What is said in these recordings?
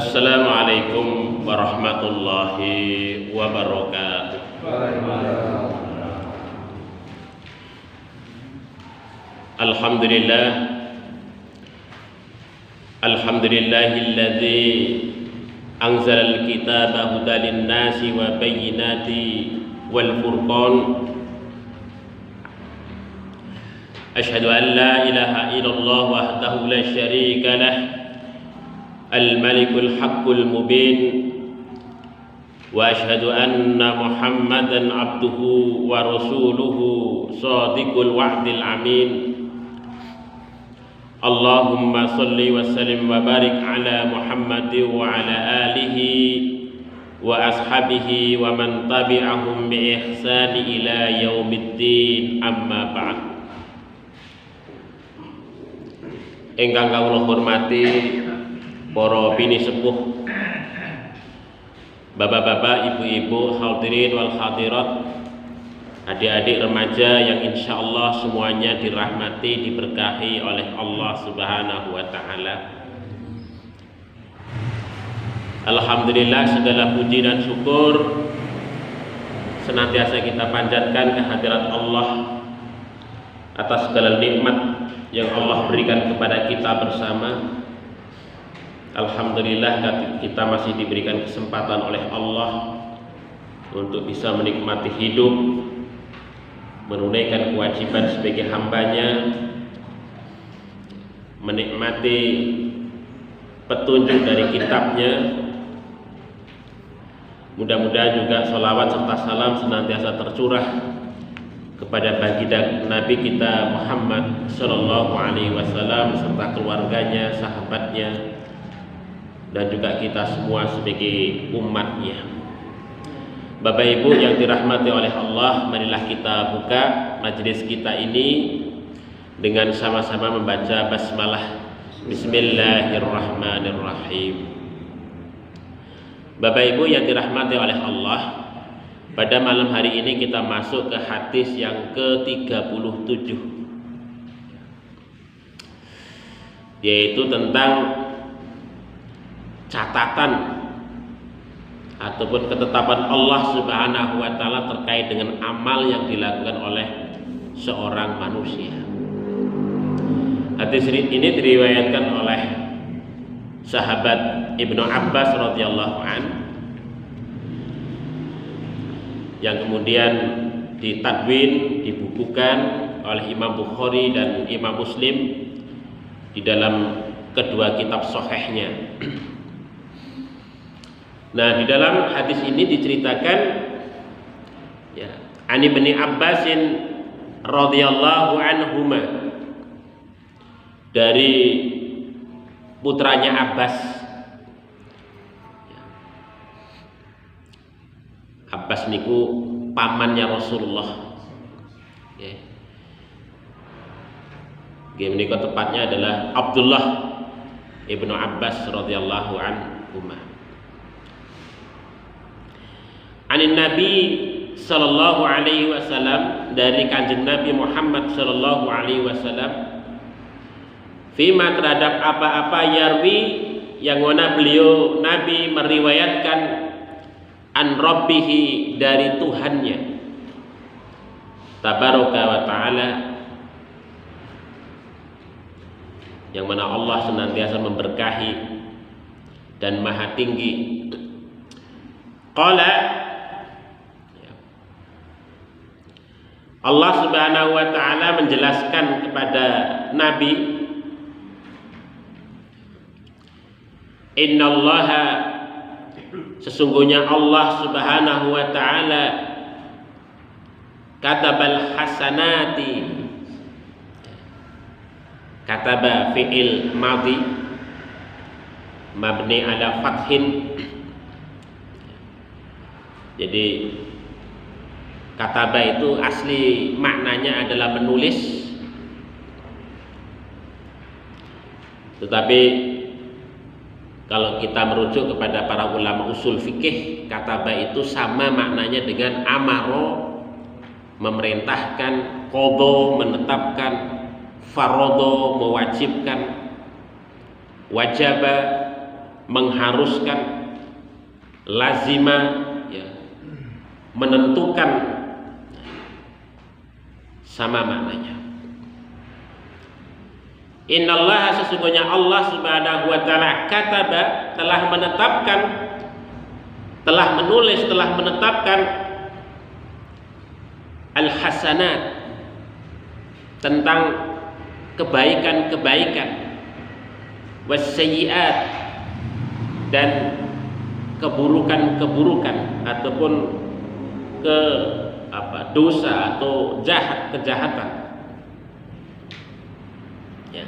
Assalamualaikum warahmatullahi wabarakatuh. Alhamdulillah, alhamdulillahilladzi anzalal kitaba hudan linnasi wa bayyinati wal furqan. Asyhadu an la ilaha illallah wahdahu la syarika lah, al-malikul haqqul mubin, wa asyhadu anna muhammadan abduhu wa rasuluhu shadiqul wa'dil amin. Allahumma salli wa sallim wa barik ala muhammadin wa ala alihi wa ashabihi wa man tabi'ahum bi ihsani ila yaumiddin, amma ba'd. Ingkang kawula hormati para bini sepuh, bapak-bapak, ibu-ibu, hadirin wal hadirat, adik-adik remaja yang insya Allah semuanya dirahmati, diberkahi oleh Allah Subhanahu wa Ta'ala. Alhamdulillah, segala puji dan syukur senantiasa kita panjatkan kehadirat Allah atas segala nikmat yang Allah berikan kepada kita bersama. Alhamdulillah, kita masih diberikan kesempatan oleh Allah untuk bisa menikmati hidup, menunaikan kewajiban sebagai hambanya, menikmati petunjuk dari kitabnya. Mudah-mudahan juga sholawat serta salam senantiasa tercurah kepada baginda Nabi kita Muhammad Sallallahu Alaihi Wasallam serta keluarganya, sahabatnya, dan juga kita semua sebagai umatnya. Bapak Ibu yang dirahmati oleh Allah, marilah kita buka majelis kita ini dengan sama-sama membaca basmalah. Bismillahirrahmanirrahim. Bapak Ibu yang dirahmati oleh Allah, pada malam hari ini kita masuk ke hadis yang ke-37, yaitu tentang catatan ataupun ketetapan Allah Subhanahu wa Ta'ala terkait dengan amal yang dilakukan oleh seorang manusia. Hadis ini diriwayatkan oleh sahabat Ibnu Abbas radhiyallahu an, yang kemudian ditadwin, dibukukan oleh Imam Bukhari dan Imam Muslim di dalam kedua kitab sahihnya. Nah, di dalam hadis ini diceritakan ya, Ani bin Abbasin radhiyallahu anhuma, dari putranya Abbas. Abbas niku pamannya Rasulullah. Game niku tepatnya adalah Abdullah ibnu Abbas radhiyallahu anhuma. Anin Nabi sallallahu alaihi wasallam, dari kanjeng Nabi Muhammad sallallahu alaihi wasallam, fima terhadap apa-apa yarwi yang mana beliau Nabi meriwayatkan an rabbihi, dari Tuhannya tabaraka wa ta'ala, yang mana Allah senantiasa memberkahi dan maha tinggi. Qala, Allah Subhanahu wa Ta'ala menjelaskan kepada Nabi, innallaha, sesungguhnya Allah Subhanahu wa Ta'ala, katabal hasanati, kataba fi'il madhi mabni ala fathin. Jadi kataba itu asli maknanya adalah menulis, tetapi kalau kita merujuk kepada para ulama usul fikih, kataba itu sama maknanya dengan amaro, memerintahkan, qadha, menetapkan, farodo, mewajibkan, wajaba, mengharuskan, lazima, ya, menentukan, sama maknanya. Innallaha, sesungguhnya Allah Subhanahu wa taala, kataba, telah menetapkan, telah menulis, telah menetapkan al-hasanat, tentang kebaikan-kebaikan, was-sayyi'at, dan keburukan-keburukan ataupun dosa atau kejahatan. Ya.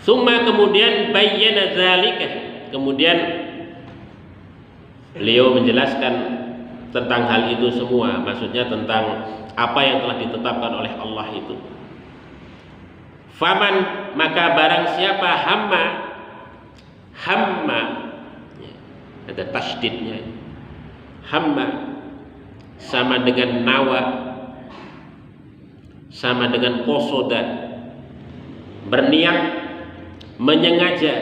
Summa, kemudian bayyana dzalika, kemudian beliau menjelaskan tentang hal itu semua, maksudnya tentang apa yang telah ditetapkan oleh Allah itu. Faman, maka barang siapa hamma, ya, ada tasydidnya. Hamma sama dengan nawa, sama dengan kosoda, berniat, menyengaja.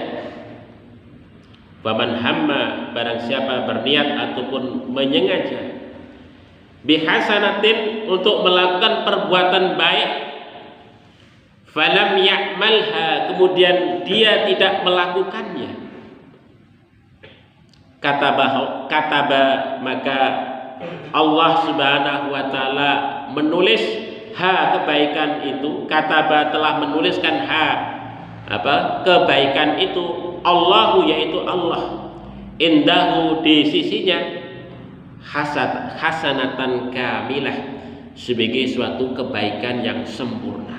Faman hamma, barang siapa berniat ataupun menyengaja, bihasanatin, untuk melakukan perbuatan baik, falam ya'malha, kemudian dia tidak melakukannya, kataba, maka Allah Subhanahu wa taala menulis kebaikan itu, kataba, telah menuliskan kebaikan itu, Allahu, yaitu Allah, indahu, di sisinya, hasanatan kamilah, sebagai suatu kebaikan yang sempurna.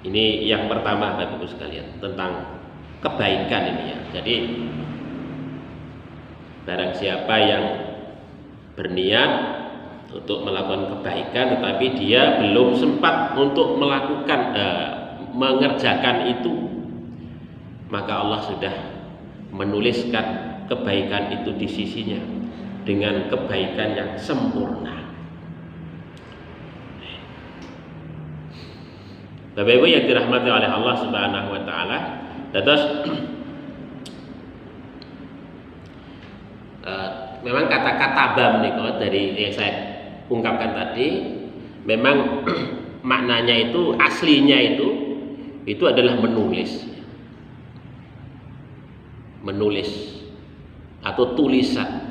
Ini yang pertama, Bapak Ibu sekalian, tentang kebaikan ini ya. Jadi barang siapa yang berniat untuk melakukan kebaikan tetapi dia belum sempat untuk melakukan mengerjakan itu, maka Allah sudah menuliskan kebaikan itu di sisinya dengan kebaikan yang sempurna. Bapak Ibu yang dirahmati oleh Allah Subhanahu wa taala, terus memang kata-kata bam menika dari yang saya ungkapkan tadi, memang maknanya itu, aslinya itu adalah menulis atau tulisan.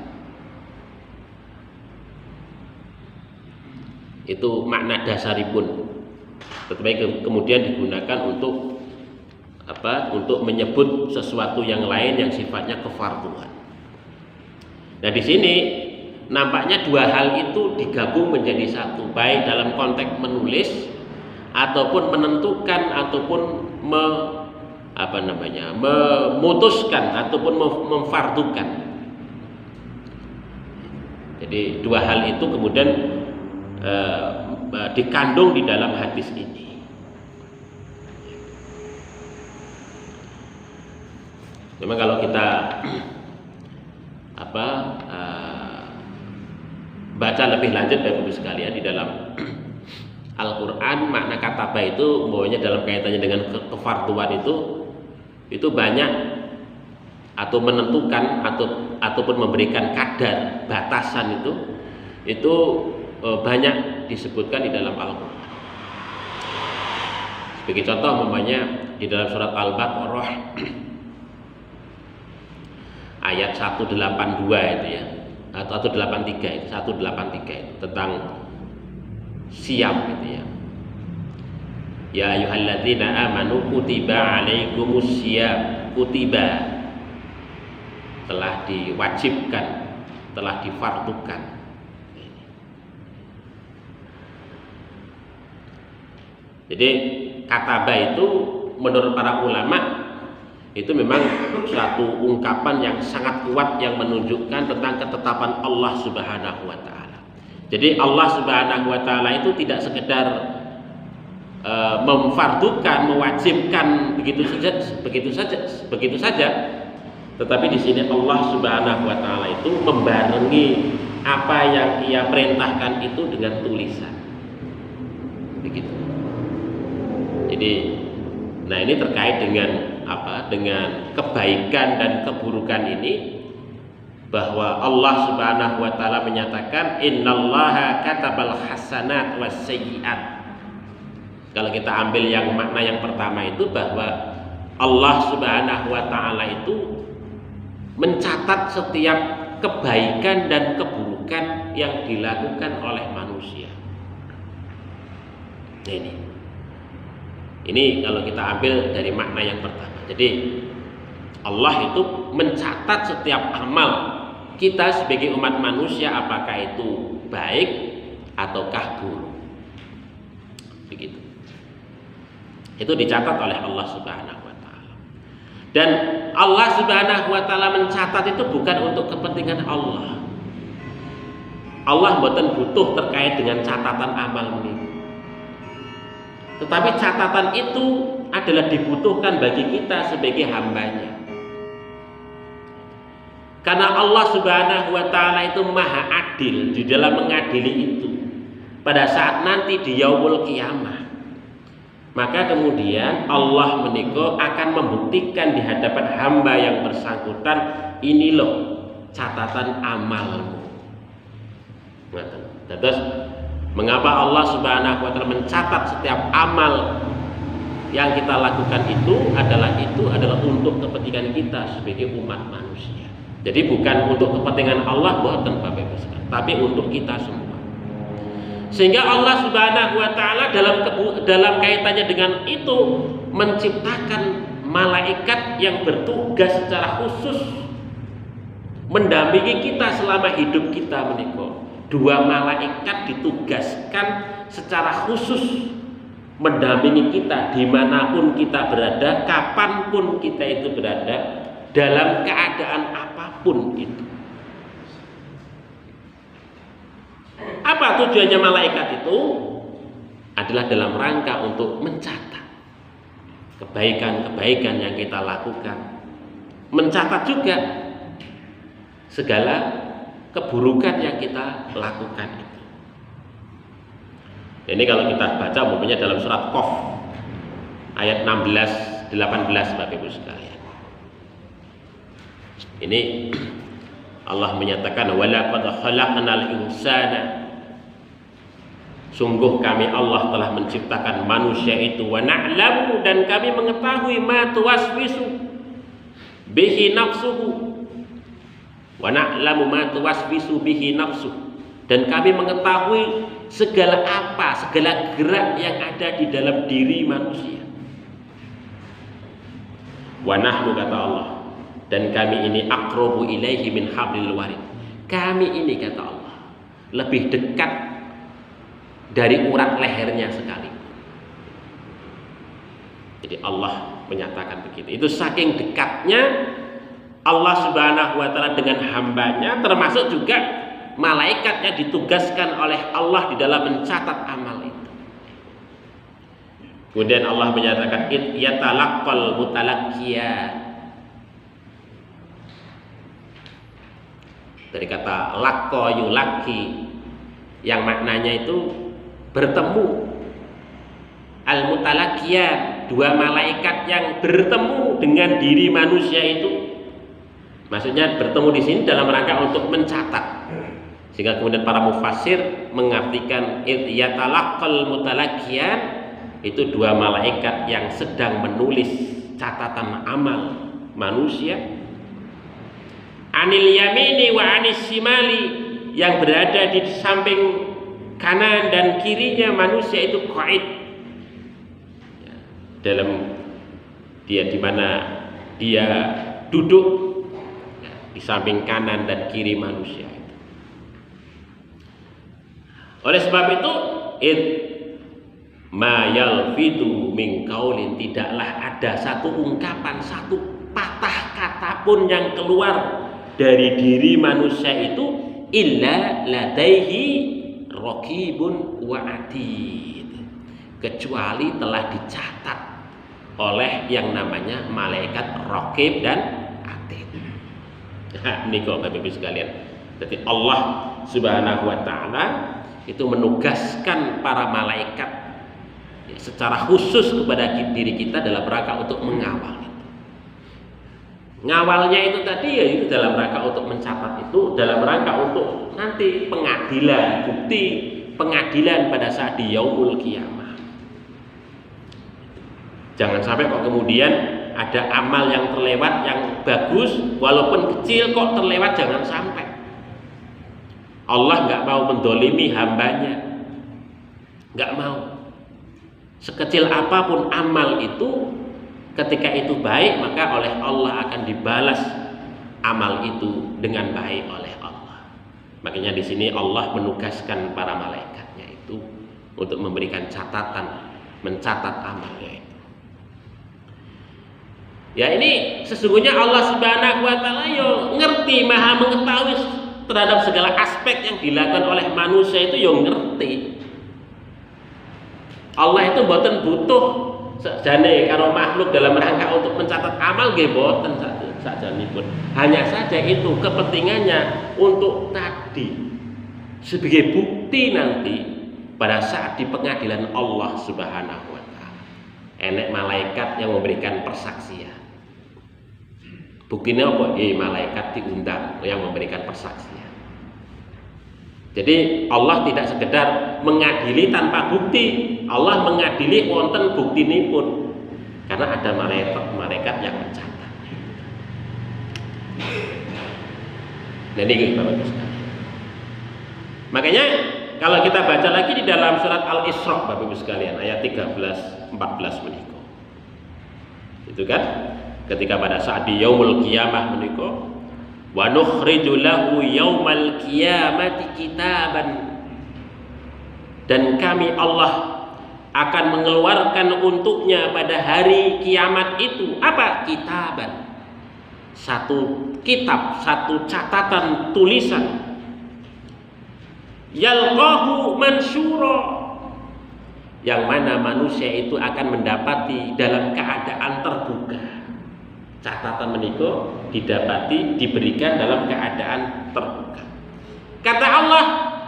Itu makna dasaripun. Tetapi kemudian digunakan untuk untuk menyebut sesuatu yang lain yang sifatnya kefarduan. Nah, di sini nampaknya dua hal itu digabung menjadi satu, baik dalam konteks menulis ataupun menentukan ataupun memutuskan ataupun memfardukan. Jadi dua hal itu kemudian dikandung di dalam hadis ini. Memang kalau kita baca lebih lanjut Bapak Ibu sekalian, di dalam Al-Quran makna kataba itu maunya dalam kaitannya dengan kefarduan itu banyak, atau menentukan ataupun memberikan kadar batasan itu banyak disebutkan di dalam Al-Quran. Sebagai contoh umpamanya di dalam surat Al-Baqarah ayat 182 itu ya, atau 183 itu tentang siam gitu ya. Ya ayyuhalladzina amanu kutiba alaikumus siyam, kutiba, telah diwajibkan, telah difardukan. Jadi kataba itu menurut para ulama itu memang suatu ungkapan yang sangat kuat yang menunjukkan tentang ketetapan Allah Subhanahu wa taala. Jadi Allah Subhanahu wa taala itu tidak sekedar memfardukan, mewajibkan begitu saja. Tetapi di sini Allah Subhanahu wa taala itu membarengi apa yang Ia perintahkan itu dengan tulisan. begitu. Jadi, nah ini terkait dengan apa? Dengan kebaikan dan keburukan ini, bahwa Allah Subhanahu wa taala menyatakan innallaha katabal hasanat was sayyiat. Kalau kita ambil yang makna yang pertama itu, bahwa Allah Subhanahu wa taala itu mencatat setiap kebaikan dan keburukan yang dilakukan oleh manusia. Nah, ini kalau kita ambil dari makna yang pertama. Jadi Allah itu mencatat setiap amal kita sebagai umat manusia, apakah itu baik ataukah buruk. Begitu. Itu dicatat oleh Allah Subhanahu wa taala. Dan Allah Subhanahu wa taala mencatat itu bukan untuk kepentingan Allah. Allah mboten butuh terkait dengan catatan amal ini. Tetapi catatan itu adalah dibutuhkan bagi kita sebagai hambanya. Karena Allah Subhanahu wa taala itu maha adil di dalam mengadili itu. Pada saat nanti di yaumul qiyamah, maka kemudian Allah menika akan membuktikan di hadapan hamba yang bersangkutan, ini loh catatan amalmu. Terus mengapa Allah Subhanahu wa taala mencatat setiap amal yang kita lakukan itu adalah untuk kepentingan kita sebagai umat manusia. Jadi bukan untuk kepentingan Allah buatan Bapak Ibu sekalian, tapi untuk kita semua. Sehingga Allah Subhanahu wa taala dalam kaitannya dengan itu menciptakan malaikat yang bertugas secara khusus mendampingi kita selama hidup kita menika. 2 malaikat ditugaskan secara khusus mendampingi kita dimanapun kita berada, kapanpun kita itu berada, dalam keadaan apapun itu. Apa tujuannya malaikat itu? Adalah dalam rangka untuk mencatat kebaikan-kebaikan yang kita lakukan, mencatat juga segala keburukan yang kita lakukan itu. Ini kalau kita baca umpamanya dalam surat Qaf ayat 16, 18 Bapak Ibu sekalian. Ini Allah menyatakan walaqad khalaqnal insana, sungguh kami Allah telah menciptakan manusia itu, wa na'lamu, dan kami mengetahui ma tuwaswisu bihi nafsuhu, wa na'lamu ma tuwaswisu bihi nafsuhu, dan kami mengetahui segala gerak yang ada di dalam diri manusia. Wa nahnu, kata Allah, dan kami ini aqrabu ilaihi min hablil warid. Kami ini, kata Allah, lebih dekat dari urat lehernya sekali. Jadi Allah menyatakan begitu. Itu saking dekatnya Allah Subhanahu wa taala dengan hambanya, termasuk juga malaikatnya ditugaskan oleh Allah di dalam mencatat amal itu. Kemudian Allah menyatakan yatalaqqal mutalaqqiyan. Dari kata laqqa yulaqi yang maknanya itu bertemu. Al-mutalaqqiyan, 2 malaikat yang bertemu dengan diri manusia itu. Maksudnya bertemu di sini dalam rangka untuk mencatat. Sehingga kemudian para mufassir mengartikan yatalaqqal mutalaqqiyan itu 2 malaikat yang sedang menulis catatan amal manusia. Anil yamini wa anis shimali, yang berada di samping kanan dan kirinya manusia itu qaid. Dalam dia di mana dia duduk, di samping kanan dan kiri manusia itu. Oleh sebab itu, ma yalfidu min qaulin, tidaklah ada satu ungkapan, satu patah kata pun yang keluar dari diri manusia itu illa ladaihi raqibun wa atid, kecuali telah dicatat oleh yang namanya malaikat raqib dan atid. Nah, ini kok Bapak Ibu sekalian. Jadi Allah Subhanahu wa taala itu menugaskan para malaikat secara khusus kepada diri kita dalam rangka untuk mengawal. Ngawalnya itu tadi ya itu dalam rangka untuk mencatat, itu dalam rangka untuk nanti pengadilan, bukti pengadilan pada saat di yaumul qiyamah. Jangan sampai kok kemudian ada amal yang terlewat yang bagus, walaupun kecil kok terlewat, jangan sampai. Allah nggak mau mendolimi hambanya, nggak mau. Sekecil apapun amal itu, ketika itu baik, maka oleh Allah akan dibalas amal itu dengan baik oleh Allah. Makanya di sini Allah menugaskan para malaikatnya itu untuk memberikan catatan, mencatat amalnya itu. Ya, ini sesungguhnya Allah Subhanahu wa taala yo ngerti, maha mengetahui terhadap segala aspek yang dilakukan oleh manusia itu yo ngerti. Allah itu boten butuh sakjane karo makhluk dalam rangka untuk mencatat amal nggih boten sakjanipun. Hanya saja itu kepentingannya untuk tadi sebagai bukti nanti pada saat di pengadilan Allah Subhanahu wa taala. Enek malaikat yang memberikan persaksian. Buktinya apa? Malaikat diundang yang memberikan persaksian. Jadi Allah tidak sekedar mengadili tanpa bukti. Allah mengadili wonten buktinipun. Karena ada malaikat yang mencatat. Nah ini Bapak Ibu sekalian. Makanya kalau kita baca lagi di dalam surat Al-Isra Bapak Ibu sekalian ayat 13-14 menika. Itu kan ketika pada saat di yaumul qiyamah menika, wa nukhriju lahu yaumal qiyamati kitaban, dan kami Allah akan mengeluarkan untuknya pada hari kiamat itu apa? Kitaban, satu kitab, satu catatan tulisan, yalqahu mansyura, yang mana manusia itu akan mendapati dalam keadaan terbuka. Catatan menika didapati, diberikan dalam keadaan terbuka. Kata Allah,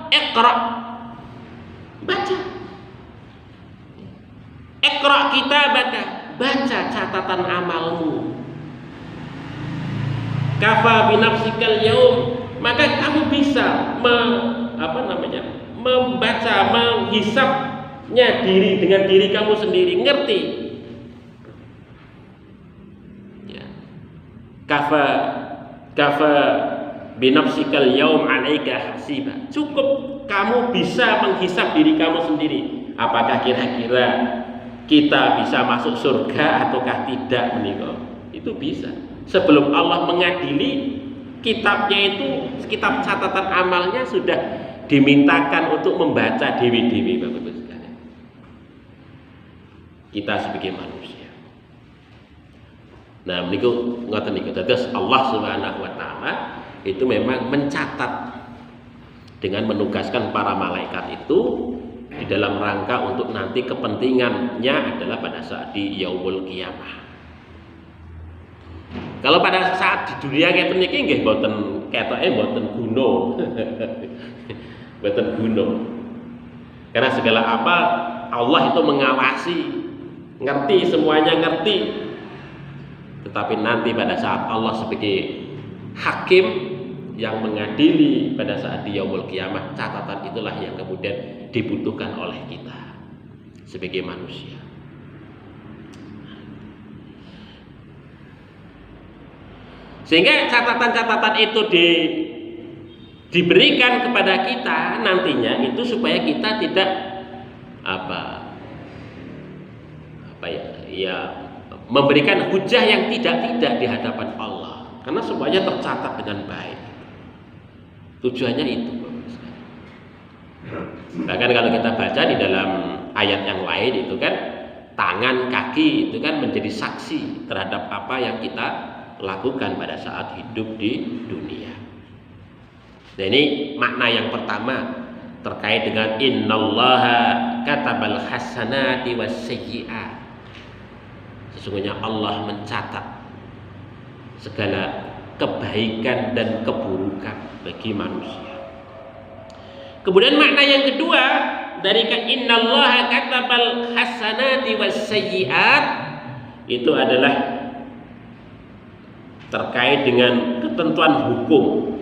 Iqra, baca. Iqra kitabaka, baca catatan amalmu. Kafa binafsikal yaum, maka kamu bisa membaca, menghisapnya diri dengan diri kamu sendiri, ngerti. Kafa binafsikal yaum alaika hasiba. Cukup kamu bisa menghisap diri kamu sendiri. Apakah kira-kira kita bisa masuk surga ataukah tidak menika? Itu bisa. Sebelum Allah mengadili, kitabnya itu, kitab catatan amalnya sudah dimintakan untuk membaca dewi-dewi Bapak Ibu sekalian. Kita sebagai manusia. Nah, niku ngoten niku. Terus Allah Subhanahu wa taala itu memang mencatat dengan menugaskan para malaikat itu di dalam rangka untuk nanti kepentingannya adalah pada saat di yaumul qiyamah. Kalau pada saat di dunia ngeten niki nggih mboten ketoke mboten guna. Mboten guna. Karena segala apa Allah itu mengawasi, ngerti semuanya, ngerti. Tetapi nanti pada saat Allah sebagai hakim yang mengadili pada saat di yaumul qiyamah, catatan itulah yang kemudian dibutuhkan oleh kita sebagai manusia. Sehingga catatan-catatan itu diberikan kepada kita nantinya itu supaya kita tidak memberikan hujah yang tidak di hadapan Allah, karena semuanya tercatat dengan baik. Tujuannya itu. Bahkan kalau kita baca di dalam ayat yang lain itu kan tangan, kaki itu kan menjadi saksi terhadap apa yang kita lakukan pada saat hidup di dunia. Nah, ini makna yang pertama terkait dengan innallaha katabal hasanati wassayyi'at. Sesungguhnya Allah mencatat segala kebaikan dan keburukan bagi manusia. Kemudian makna yang kedua, dari innallaha katabal hasanati wassayyi'at itu adalah terkait dengan ketentuan hukum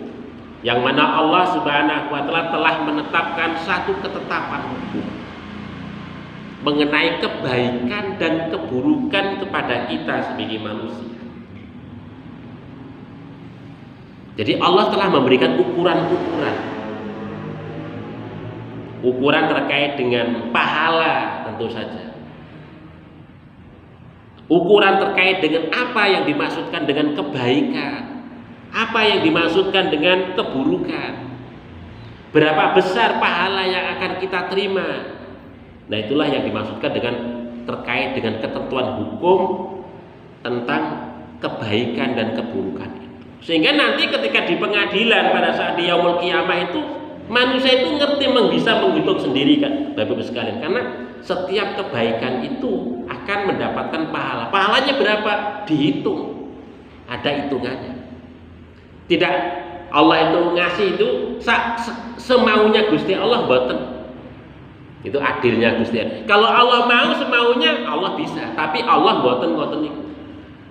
yang mana Allah Subhanahu wa taala telah menetapkan satu ketetapan hukum mengenai kebaikan dan keburukan kepada kita sebagai manusia. Jadi Allah telah memberikan ukuran terkait dengan pahala tentu saja. Ukuran terkait dengan apa yang dimaksudkan dengan kebaikan, apa yang dimaksudkan dengan keburukan, berapa besar pahala yang akan kita terima. Nah, itulah yang dimaksudkan dengan terkait dengan ketentuan hukum tentang kebaikan dan keburukan itu. Sehingga nanti ketika di pengadilan pada saat di yaumul qiyamah itu manusia itu ngerti bisa menghitung sendiri kan, Bapak Ibu sekalian, karena setiap kebaikan itu akan mendapatkan pahala. Pahalanya berapa? Dihitung. Ada hitungannya. Tidak Allah itu ngasih itu semaunya Gusti Allah mboten. Itu adilnya Gusti Allah. Kalau Allah mau semaunya Allah bisa, tapi Allah mboten niku.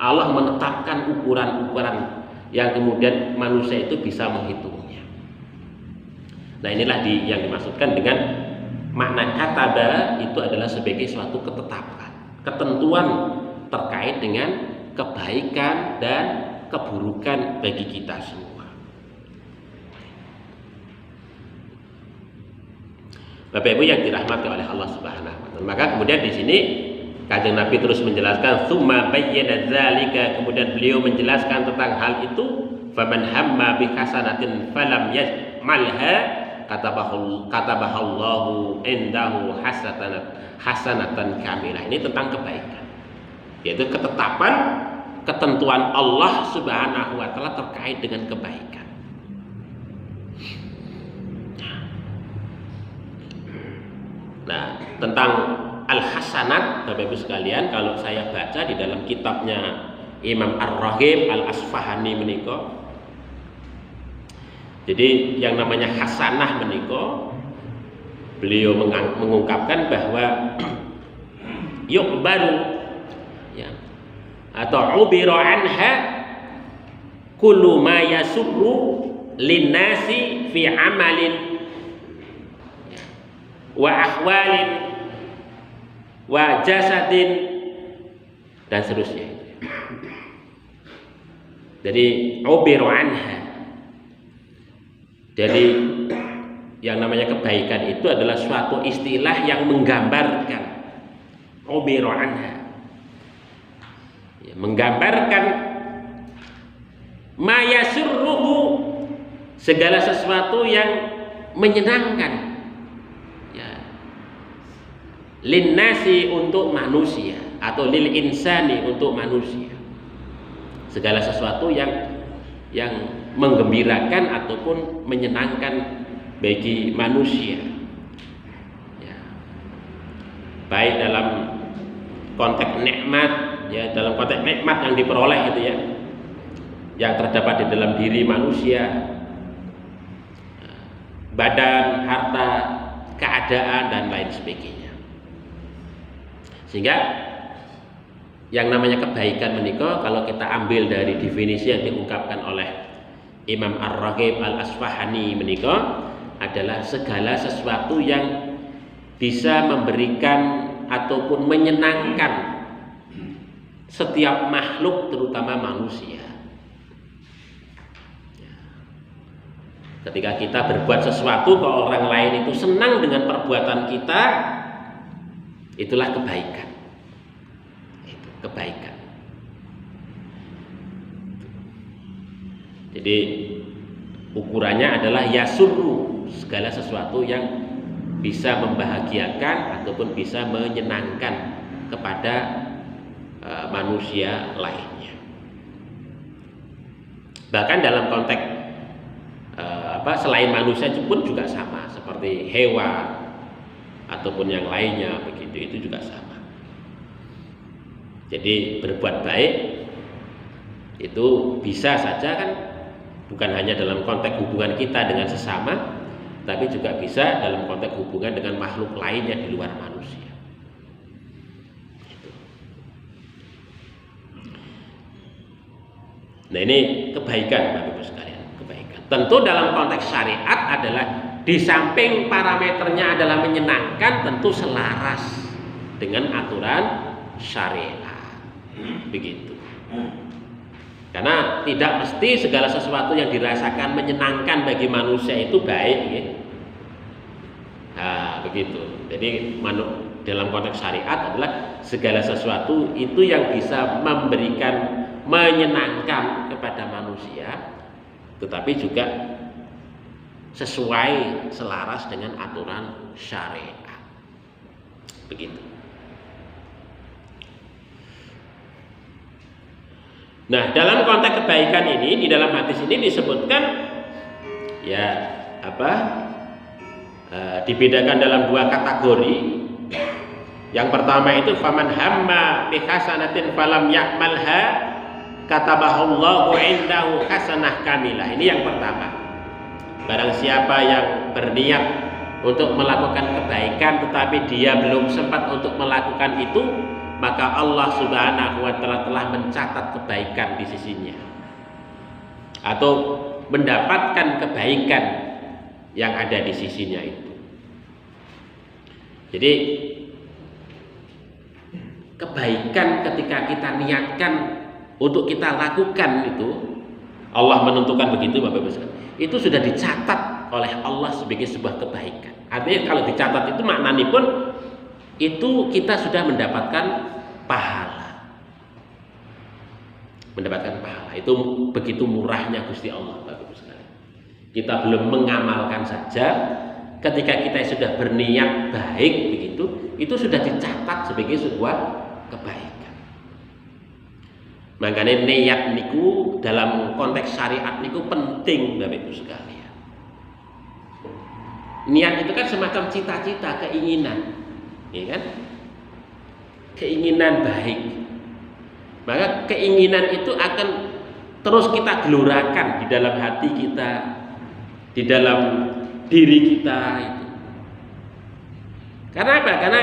Allah menetapkan ukuran-ukuran yang kemudian manusia itu bisa menghitungnya. Nah, inilah yang dimaksudkan dengan makna kataba itu adalah sebagai suatu ketetapan, ketentuan terkait dengan kebaikan dan keburukan bagi kita semua. Bapak Ibu yang dirahmati oleh Allah Subhanahu wa taala. Maka kemudian di sini Kanjeng Nabi terus menjelaskan tsumma bayyana dzalika, kemudian beliau menjelaskan tentang hal itu, faman hamma bi hasanatin falam yajmalha katabahallahu indahu hasanatan kamilah. Ini tentang kebaikan, yaitu ketetapan ketentuan Allah Subhanahu wa taala terkait dengan kebaikan. Nah, tentang al-hasanat Bapak Ibu sekalian, kalau saya baca di dalam kitabnya Imam Ar-Raghib Al-Asfahani menika, jadi yang namanya hasanah menika beliau mengungkapkan bahwa yuqbalu ya, atau ubira anha kullu ma yasurru linnasi fi amalin wa ahwalin wa jasadin dan seterusnya. Jadi ubiru anha, jadi yang namanya kebaikan itu adalah suatu istilah yang menggambarkan ubiru anha ya, menggambarkan ma yasurruhu, segala sesuatu yang menyenangkan linnasi, untuk manusia, atau lil insani, untuk manusia, segala sesuatu yang menggembirakan ataupun menyenangkan bagi manusia ya. Baik dalam konteks nikmat ya, dalam konteks nikmat yang diperoleh itu ya, yang terdapat di dalam diri manusia, badan, harta, keadaan dan lain sebagainya. Sehingga yang namanya kebaikan menika kalau kita ambil dari definisi yang diungkapkan oleh Imam Ar-Raghib Al-Asfahani menika adalah segala sesuatu yang bisa memberikan ataupun menyenangkan setiap makhluk, terutama manusia. Ketika kita berbuat sesuatu ke orang lain itu senang dengan perbuatan kita, itulah kebaikan. Itu kebaikan. Jadi ukurannya adalah yasurru, segala sesuatu yang bisa membahagiakan ataupun bisa menyenangkan kepada manusia lainnya. Bahkan dalam konteks selain manusia pun juga sama, seperti hewan ataupun yang lainnya begitu, itu juga sama. Jadi berbuat baik itu bisa saja kan, bukan hanya dalam konteks hubungan kita dengan sesama, tapi juga bisa dalam konteks hubungan dengan makhluk lainnya di luar manusia. Nah, ini kebaikan Bapak Ibu sekalian, kebaikan. Tentu dalam konteks syariat adalah di samping parameternya adalah menyenangkan, tentu selaras dengan aturan syariat. Begitu. Karena tidak mesti segala sesuatu yang dirasakan menyenangkan bagi manusia itu baik, ya. Nah, begitu. Jadi dalam konteks syariat adalah segala sesuatu itu yang bisa memberikan menyenangkan kepada manusia, tetapi juga sesuai selaras dengan aturan syariat. Begitu. Nah, dalam konteks kebaikan ini, di dalam hadis ini disebutkan ya dibedakan dalam dua kategori. Yang pertama itu faman hamma bi hasanatin falam ya'malha katabahullahu indahu hasanah kamilah. Ini yang pertama. Barang siapa yang berniat untuk melakukan kebaikan tetapi dia belum sempat untuk melakukan itu, maka Allah Subhanahu wa taala telah mencatat kebaikan di sisinya, atau mendapatkan kebaikan yang ada di sisinya itu. Jadi kebaikan ketika kita niatkan untuk kita lakukan itu, Allah menentukan begitu Bapak Ibu sekalian, itu sudah dicatat oleh Allah sebagai sebuah kebaikan. Artinya kalau dicatat itu maknanya pun itu kita sudah mendapatkan pahala. Mendapatkan pahala. Itu begitu murahnya Gusti Allah Bapak Ibu sekalian. Kita belum mengamalkan saja, ketika kita sudah berniat baik begitu, itu sudah dicatat sebagai sebuah kebaikan. Makanya niat niku dalam konteks syariat niku penting Bapak Ibu sekalian. Niat itu kan semacam cita-cita, keinginan, ya kan? Keinginan baik. Maka keinginan itu akan terus kita gelorakan di dalam hati kita, di dalam diri kita itu. Karena apa? Karena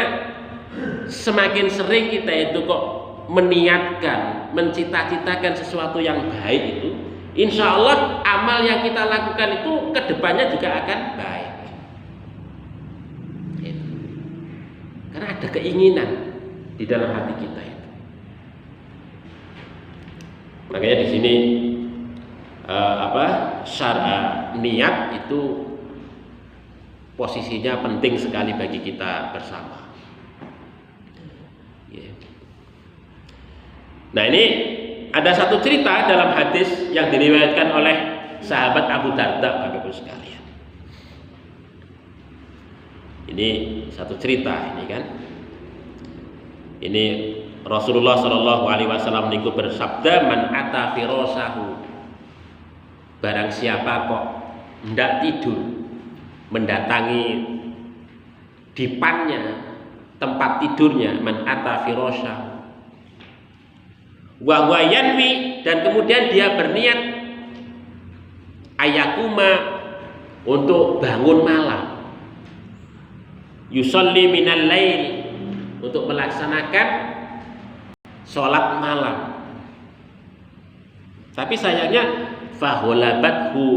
semakin sering kita itu kok meniatkan, mencita-citakan sesuatu yang baik itu, insya Allah amal yang kita lakukan itu kedepannya juga akan baik. Karena ada keinginan di dalam hati kita itu. Makanya di sini niat itu posisinya penting sekali bagi kita bersama. Nah, ini ada satu cerita dalam hadis yang diriwayatkan oleh sahabat Abu Darda Bapak Ibu sekalian. Ini satu cerita ini kan. Ini Rasulullah Shallallahu Alaihi Wasallam niku bersabda, man ata firosahu, barang siapa kok hendak tidur mendatangi dipannya, tempat tidurnya, man ata firosahu wa huwa yanwi, dan kemudian dia berniat ayakuma, untuk bangun malam, yusolli minal lail, untuk melaksanakan sholat malam. Tapi sayangnya faholabathu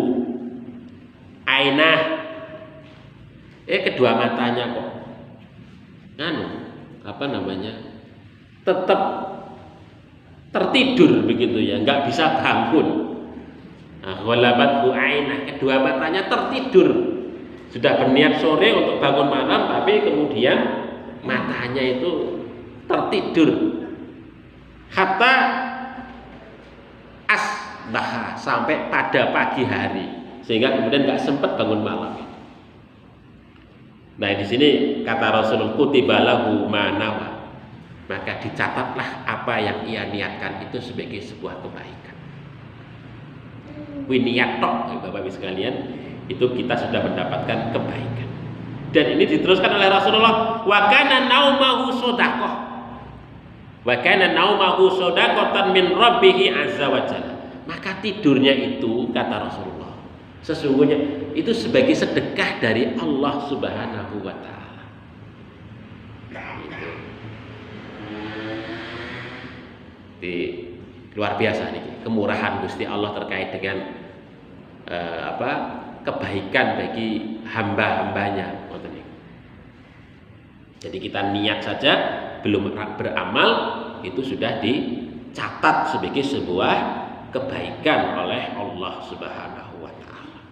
ainah, kedua matanya kok tetap tertidur begitu ya, nggak bisa bangun. Nah, walabathu ainah, kedua matanya tertidur. Sudah berniat sore untuk bangun malam, tapi kemudian matanya itu tertidur. Hatta asbaha, sampai pada pagi hari, sehingga kemudian nggak sempat bangun malam. Nah, di sini kata Rasulullah, kutiba lahu ma nawa, maka dicatatlah apa yang ia niatkan itu sebagai sebuah kebaikan. Winiat tok, Bapak Ibu sekalian, itu kita sudah mendapatkan kebaikan. Dan ini diteruskan oleh Rasulullah, wa kana naumahu shadaqah, wa kana naumahu shadaqatan min rabbih azza wa jalla. Maka tidurnya itu, kata Rasulullah, Sesungguhnya itu sebagai sedekah dari Allah Subhanahu wa taala. Di luar biasa nih kemurahan Gusti Allah terkait dengan kebaikan bagi hamba-hambanya. Jadi kita niat saja belum beramal itu sudah dicatat sebagai sebuah kebaikan oleh Allah Subhanahu wa taala.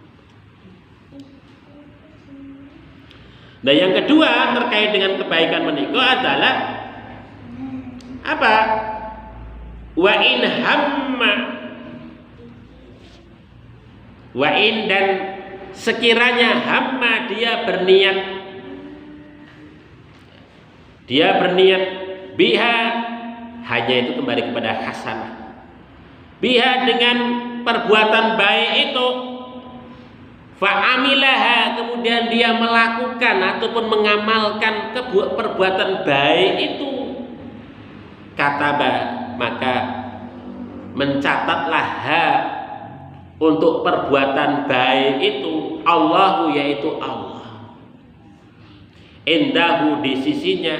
Nah, yang kedua terkait dengan kebaikan menika adalah apa? Wa in hamma wa in, dan sekiranya hamma dia berniat biha, hanya itu kembali kepada hasanah, biha dengan perbuatan baik itu, fa'amilaha, kemudian dia melakukan ataupun mengamalkan perbuatan baik itu, kataba, maka mencatatlah untuk perbuatan baik itu Allahu, yaitu Allah, indahu, di sisinya,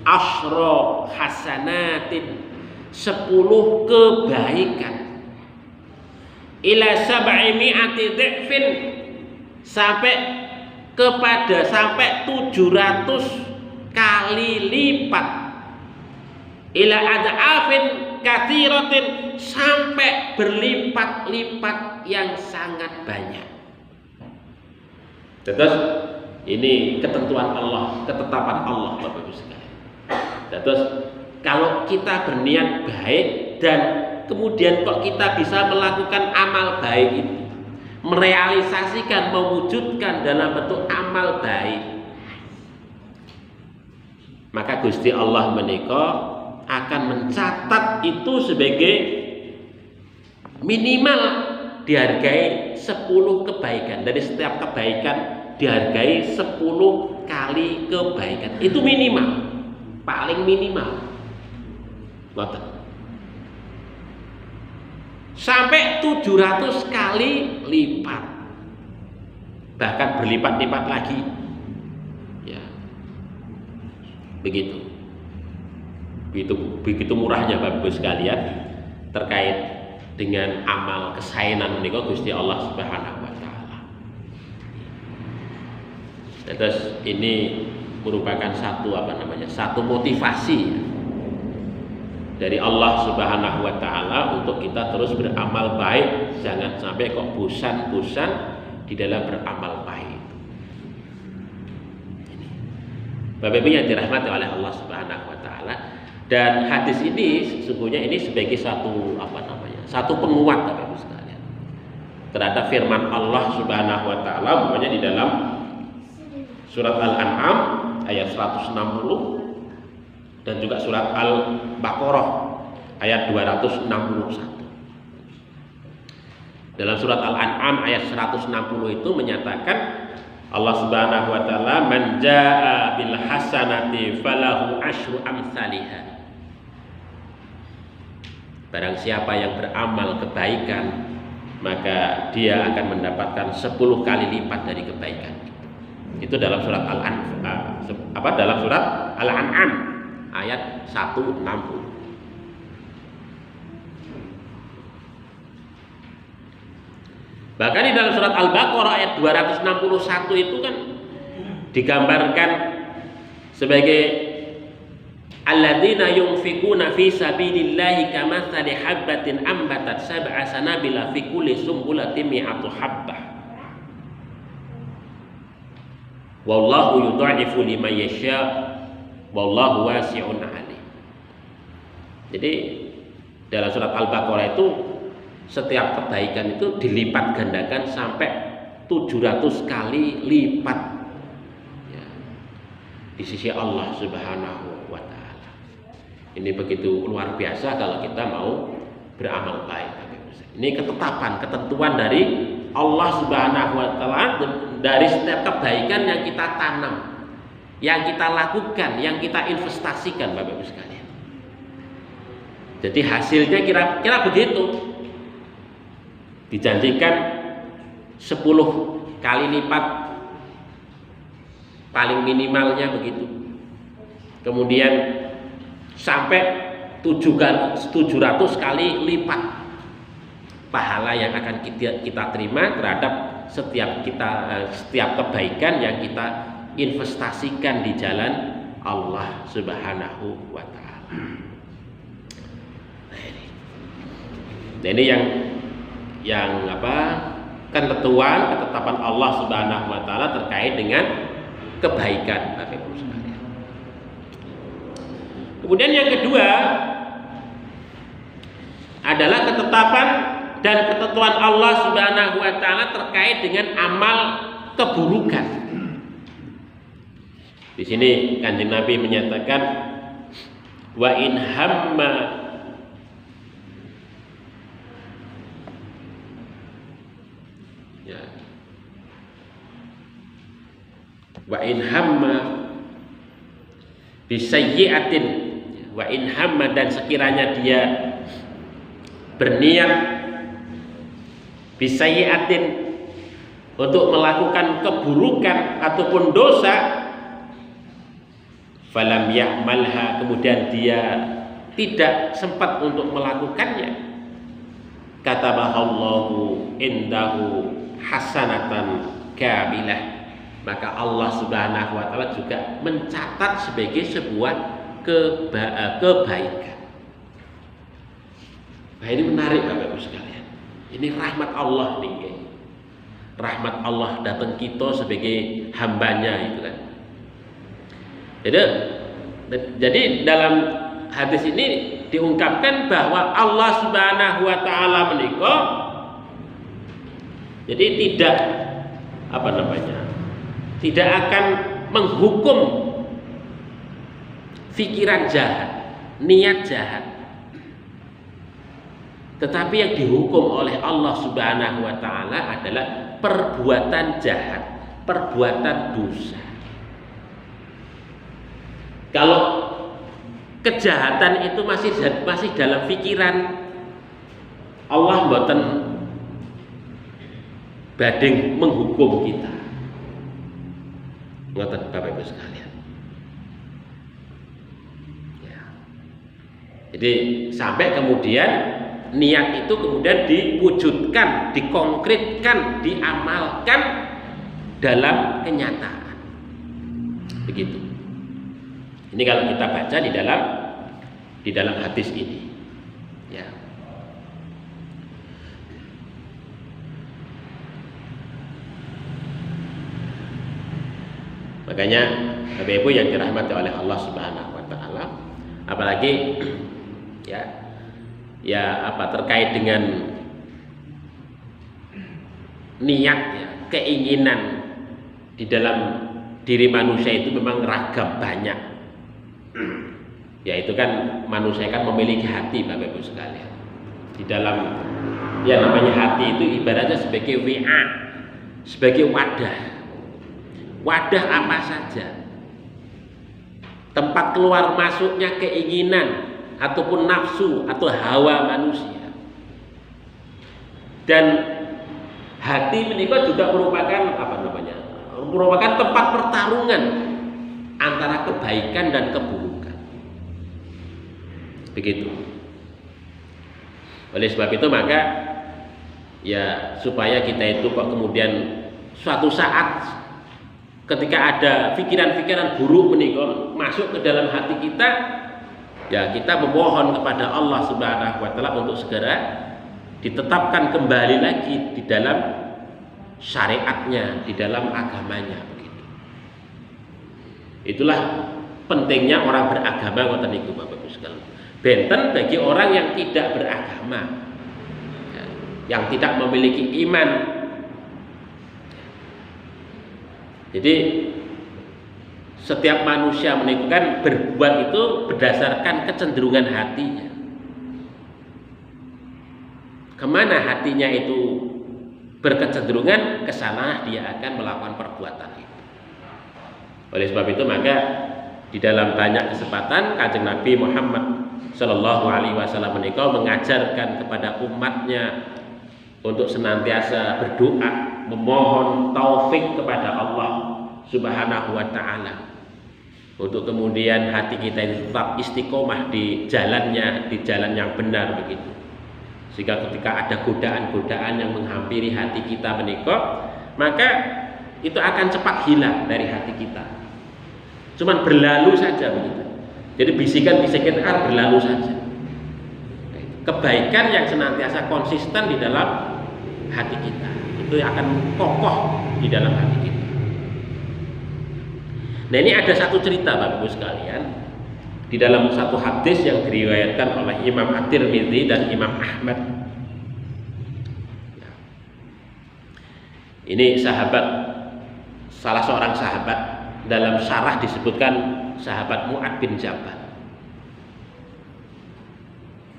asyra hasanatin, 10 kebaikan, ila 700 dhifin, sampai 700 kali lipat, ila ad'afin katsiratin, sampai berlipat-lipat yang sangat banyak. Terus ini ketentuan Allah, ketetapan Allah, Bapak Ibu sekalian. Terus kalau kita berniat baik dan kemudian kok kita bisa melakukan amal baik itu, merealisasikan, mewujudkan dalam bentuk amal baik, maka Gusti Allah menika akan mencatat itu sebagai minimal dihargai 10 kebaikan. Dari setiap kebaikan dihargai 10 kali kebaikan. Itu minimal, paling minimal. Sampai 700 kali lipat, bahkan berlipat-lipat lagi, ya, begitu murahnya Bapak Ibu sekalian terkait dengan amal kesaenan menika Gusti Allah Subhanahu wa taala. Terus ini merupakan satu motivasi dari Allah Subhanahu wa taala untuk kita terus beramal baik, jangan sampai kok bosan-bosan di dalam beramal baik. Bapak Ibu yang dirahmati oleh Allah Subhanahu wa taala, dan hadis ini sesungguhnya ini sebagai satu penguat Bapak Ibu sekalian terhadap firman Allah Subhanahu wa taala umpamanya di dalam surat Al-An'am ayat 160 dan juga surat Al-Baqarah ayat 261. Dalam surat Al-An'am ayat 160 itu menyatakan Allah Subhanahu wa taala, man jaa bil hasanati falahu asyru amsalihha. Barang siapa yang beramal kebaikan, maka dia akan mendapatkan 10 kali lipat dari kebaikan. Itu dalam surat dalam surat Al-An'am ayat 160. Bahkan di dalam surat Al-Baqarah ayat 261 itu kan digambarkan sebagai alladzina yunfikuna fi sabilillahi kamatsali habbatin ambatat sab'a sanabila fi kulli sumbulatin mi'atu habbah wallahu yudha'ifu liman yasha wallahu wasi'un 'alim. Jadi dalam surat Al-Baqarah itu setiap kebaikan itu dilipat gandakan sampai 700 kali lipat, ya, di sisi Allah Subhanahu wa ta'ala. Ini begitu luar biasa kalau kita mau beramal baik. Ini ketetapan, ketentuan dari Allah Subhanahu wa ta'ala dari setiap kebaikan yang kita tanam, yang kita lakukan, yang kita investasikan, Bapak Ibu sekalian. Jadi hasilnya kira-kira begitu. Dijanjikan 10 kali lipat paling minimalnya begitu. Kemudian sampai 700 kali lipat pahala yang akan kita terima terhadap setiap kebaikan yang kita investasikan di jalan Allah Subhanahu wa taala. Nah, ini yang ketetapan Allah Subhanahu wa taala terkait dengan kebaikan. Kemudian yang kedua adalah ketetapan dan ketentuan Allah Subhanahu wa taala terkait dengan amal keburukan. Di sini Kanjeng Nabi menyatakan wa in hamma wa in hamma bisayyi'atin wa in hamma, dan sekiranya dia berniat bisayyi'atin untuk melakukan keburukan ataupun dosa, falam ya'malha, kemudian dia tidak sempat untuk melakukannya, katabahallahu indahu hasanatan kamilah, maka Allah Subhanahu wa taala juga mencatat sebagai sebuah kebaikan. Nah, ini menarik Bapak Ibu sekalian. Ini rahmat Allah nih. Rahmat Allah datang kita sebagai hambanya itu kan. Jadi dalam hadis ini diungkapkan bahwa Allah Subhanahu wa taala menika jadi tidak akan menghukum pikiran jahat, niat jahat. Tetapi yang dihukum oleh Allah Subhanahu wa taala adalah perbuatan jahat, perbuatan dosa. Kalau kejahatan itu masih dalam pikiran, Allah mboten badhe menghukum kita. Ngoten Bapak Ibu sekalian. Ya. Jadi sampai kemudian niat itu kemudian diwujudkan, dikonkretkan, diamalkan dalam kenyataan. Begitu. Ini kalau kita baca di dalam hadis ini. Ya. Makanya Bapak Ibu yang dirahmati oleh Allah Subhanahu wa taala, apalagi terkait dengan niat, keinginan di dalam diri manusia itu memang ragam banyak. Yaitu kan manusia kan memiliki hati Bapak Ibu sekalian. Di dalam namanya hati itu ibaratnya sebagai WA, sebagai wadah. Wadah apa saja, tempat keluar masuknya keinginan ataupun nafsu atau hawa manusia. Dan hati menikah juga merupakan merupakan tempat pertarungan antara kebaikan dan keburukan. Begitu. Oleh sebab itu maka supaya kita itu kok kemudian suatu saat ketika ada pikiran-pikiran buruk menikah masuk ke dalam hati kita, kita memohon kepada Allah Subhanahu wa taala untuk segera ditetapkan kembali lagi di dalam syariatnya, di dalam agamanya begitu. Itulah pentingnya orang beragama ngoten niku Bapak Ibu sekalian. Benten bagi orang yang tidak beragama, yang tidak memiliki iman. Jadi setiap manusia menikah berbuat itu berdasarkan kecenderungan hatinya. Kemana hatinya itu berkecenderungan, ke sana dia akan melakukan perbuatan itu. Oleh sebab itu maka di dalam banyak kesempatan Kanjeng Nabi Muhammad Shallallahu Alaihi Wasallam menikah mengajarkan kepada umatnya untuk senantiasa berdoa, memohon taufik kepada Allah Subhanahu wa taala untuk kemudian hati kita ini tetap istiqomah di jalan yang benar begitu. Sehingga ketika ada godaan-godaan yang menghampiri hati kita menikah, maka itu akan cepat hilang dari hati kita. Cuman berlalu saja begitu. Jadi bisikan-bisikan berlalu saja. Kebaikan yang senantiasa konsisten di dalam hati kita itu akan kokoh di dalam hati kita. Nah, ini ada satu cerita Bapak Ibu sekalian di dalam satu hadis yang diriwayatkan oleh Imam At-Tirmidzi dan Imam Ahmad. Ini salah seorang sahabat, dalam syarah disebutkan sahabat Mu'ad bin Jabal.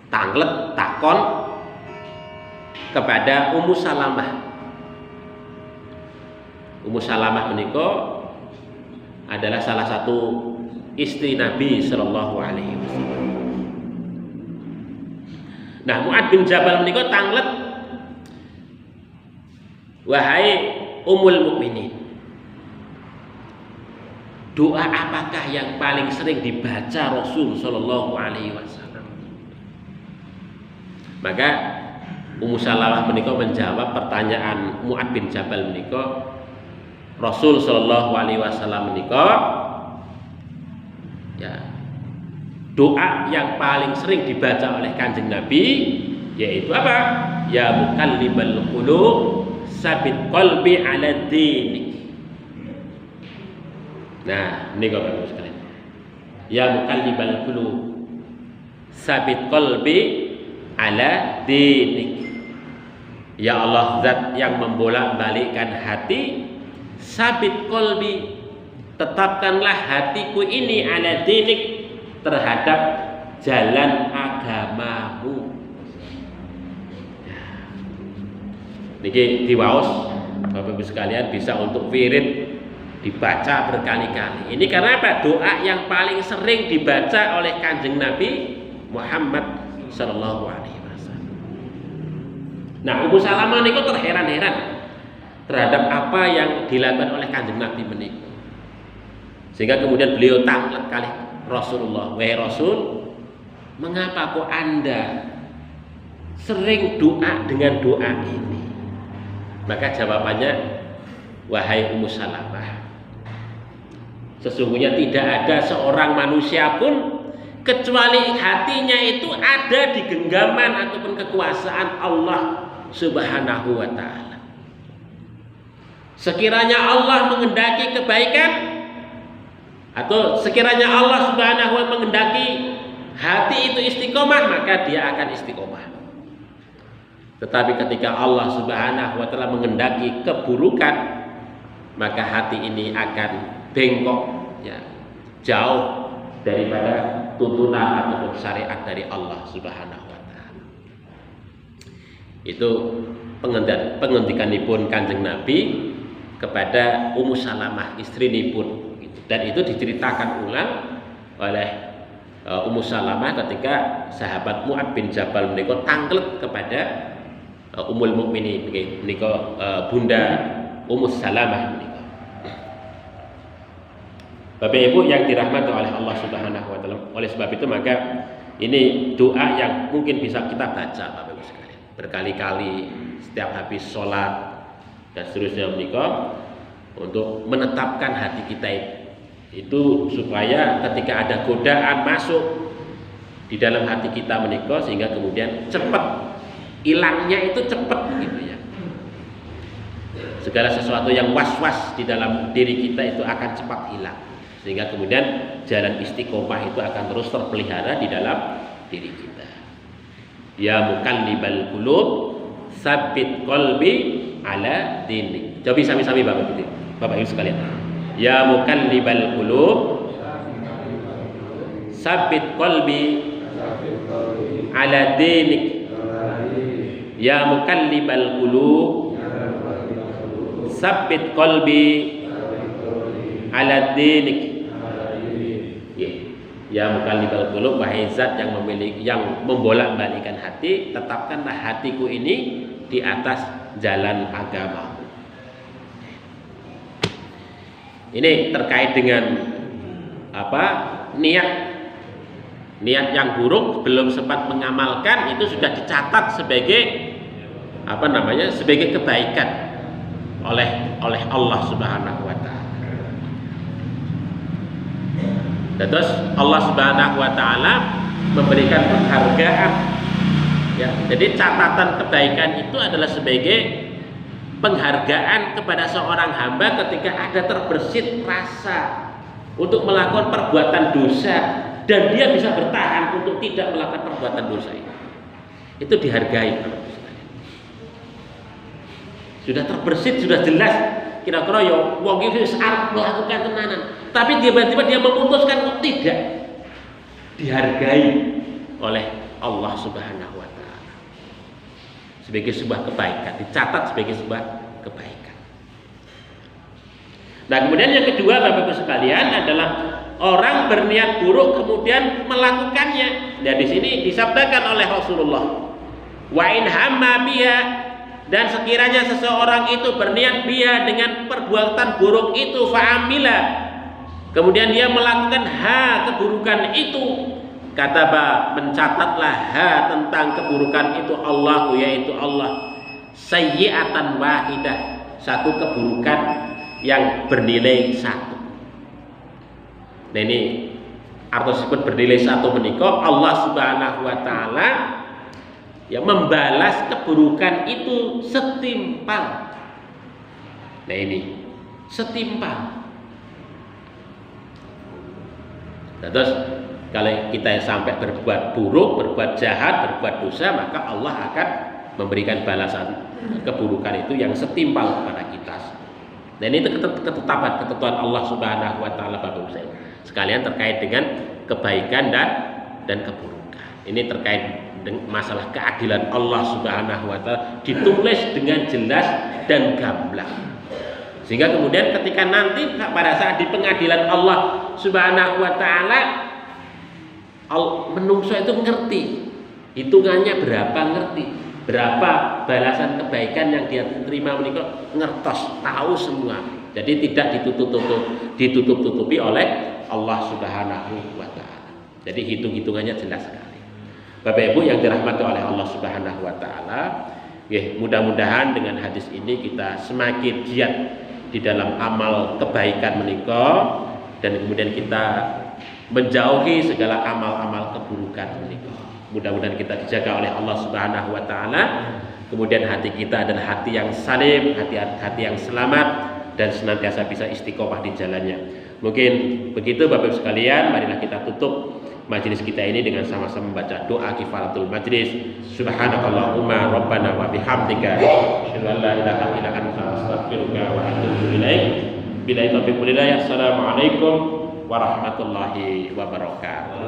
Tanglet takon kepada Ummu Salamah. Ummu Salamah menika adalah salah satu istri Nabi Shallallahu Alaihi Wasallam. Nah, Mu'ad bin Jabal menika tanglet, wahai Ummul Mukminin, doa apakah yang paling sering dibaca Rasul Shallallahu Alaihi Wasallam? Maka Ummu Salamah menika menjawab pertanyaan Mu'ad bin Jabal menika, Rasul Shallallahu Alaihi Wasallam menika ya, doa yang paling sering dibaca oleh Kanjeng Nabi yaitu apa? Ya muqallibal qulub sabit qalbi ala dinik. Nah, ini Bapak Ibu sekalian. Ya muqallibal qulub sabit qalbi ala dinik. Ya Allah, zat yang membolak-balikkan hati, sabit qalbi, tetapkanlah hatiku ini ala dinik, terhadap jalan agamamu. Niki diwaos Bapak Ibu sekalian, bisa untuk wirid dibaca berkali-kali. Ini karena apa? Doa yang paling sering dibaca oleh Kanjeng Nabi Muhammad Sallallahu Alaihi Wasallam. Nah, Ummu Salamah niku terheran-heran terhadap apa yang dilakukan oleh Kanjeng Nabi menika. Sehingga kemudian beliau tanglet kali Rasulullah, wahai Rasul, mengapa kok Anda sering doa dengan doa ini? Maka jawabannya, wahai Ummu Salamah, sesungguhnya tidak ada seorang manusia pun kecuali hatinya itu ada di genggaman ataupun kekuasaan Allah Subhanahu wa ta'ala. Sekiranya Allah menghendaki kebaikan, atau sekiranya Allah Subhanahu wa ta'ala menghendaki hati itu istiqomah, maka dia akan istiqomah. Tetapi ketika Allah Subhanahu wa ta'ala menghendaki keburukan, maka hati ini akan bengkok, ya, jauh daripada tuntunan ataupun syariat dari Allah Subhanahu wa ta'ala. Itu pengendikanipun Kanjeng Nabi kepada Ummu Salamah, istrinipun. Dan itu diceritakan ulang oleh Ummu Salamah ketika sahabat Mu'ad bin Jabal menika tanglet kepada Ummul Mukminin menika Bunda Ummu Salamah menika. Bapak Ibu yang dirahmati oleh Allah Subhanahu wa ta'ala. Oleh sebab itu maka ini doa yang mungkin bisa kita baca Bapak Ibu sekalian berkali-kali setiap habis sholat dan seterusnya menika, untuk menetapkan hati kita itu supaya ketika ada godaan masuk di dalam hati kita menika, sehingga kemudian cepat hilangnya, itu cepat gitu ya. Segala sesuatu yang was-was di dalam diri kita itu akan cepat hilang, sehingga kemudian jalan istiqomah itu akan terus terpelihara di dalam diri kita. Ya muqallibal qulub sabbit qalbi ala dinik. Coba sami-sami Bapak Ibu sekalian. Ya muqallibal qulub sabbit qalbi ala dinik. Ya muqallibal qulub sabbit qalbi ala dinik. Ya muqallibal qulub, wahai zat yang membolak-balikkan hati, tetapkanlah hatiku ini di atas jalan agama. Ini terkait dengan apa? Niat yang buruk, belum sempat mengamalkan, itu sudah dicatat sebagai apa namanya? Sebagai kebaikan oleh Allah Subhanahu wa taala. Dan terus Allah Subhanahu wa taala memberikan penghargaan, ya. Jadi catatan kebaikan itu adalah sebagai penghargaan kepada seorang hamba ketika ada terbersit rasa untuk melakukan perbuatan dosa dan dia bisa bertahan untuk tidak melakukan perbuatan dosa itu dihargai. Sudah terbersit, sudah jelas kira-kira ya wong iki wis arep melakukan tenanan, tapi tiba-tiba dia memutuskan kok tidak, dihargai oleh Allah Subhanahu wa taala sebagai sebuah kebaikan, dicatat sebagai sebuah kebaikan. Nah, kemudian yang kedua Bapak Ibu sekalian adalah orang berniat buruk kemudian melakukannya. Nah, di sini disabdakan oleh Rasulullah, wa in hamma biha, dan sekiranya seseorang itu berniat biha dengan perbuatan buruk itu fa'amila, kemudian dia melakukan keburukan itu, kataba, mencatatlah tentang keburukan itu Allah, yaitu Allah, sayyi'atan wahidah, satu keburukan yang bernilai satu. Nah, ini artinya bernilai satu menika Allah Subhanahu wa taala ya membalas keburukan itu setimpal. Nah, ini setimpal. Nah, terus kalau kita sampai berbuat buruk, berbuat jahat, berbuat dosa, maka Allah akan memberikan balasan keburukan itu yang setimpal kepada kita. Dan ini ketetapan ketentuan Allah Subhanahu wa taala Bapak Ibu sekalian terkait dengan kebaikan dan keburukan. Ini terkait dengan masalah keadilan Allah Subhanahu wa taala ditulis dengan jelas dan gamblang. Sehingga kemudian ketika nanti pada saat di pengadilan Allah Subhanahu wa taala menungso itu ngerti hitungannya berapa, ngerti berapa balasan kebaikan yang dia terima menika, ngertos, tahu semua. Jadi tidak ditutup-tutupi oleh Allah Subhanahu wa taala. Jadi hitung-hitungannya jelas sekali. Bapak Ibu yang dirahmati oleh Allah Subhanahu wa taala, mudah-mudahan dengan hadis ini kita semakin giat di dalam amal kebaikan menika, dan kemudian kita menjauhi segala amal-amal keburukan menika. Mudah-mudahan kita dijaga oleh Allah Subhanahu wa taala. Kemudian hati kita adalah hati yang salim, hati yang selamat, dan senantiasa bisa istiqomah di jalannya. Mungkin begitu Bapak Ibu sekalian, marilah kita tutup majelis kita ini dengan sama-sama membaca doa kifaratul majlis. Subhanakallahumma rabbana wa bihamdika, asyhadu an la ilaha illa anta, astaghfiruka wa atubu ilaik. Billahi taufiq wal hidayah. Assalamualaikum warahmatullahi wabarakatuh.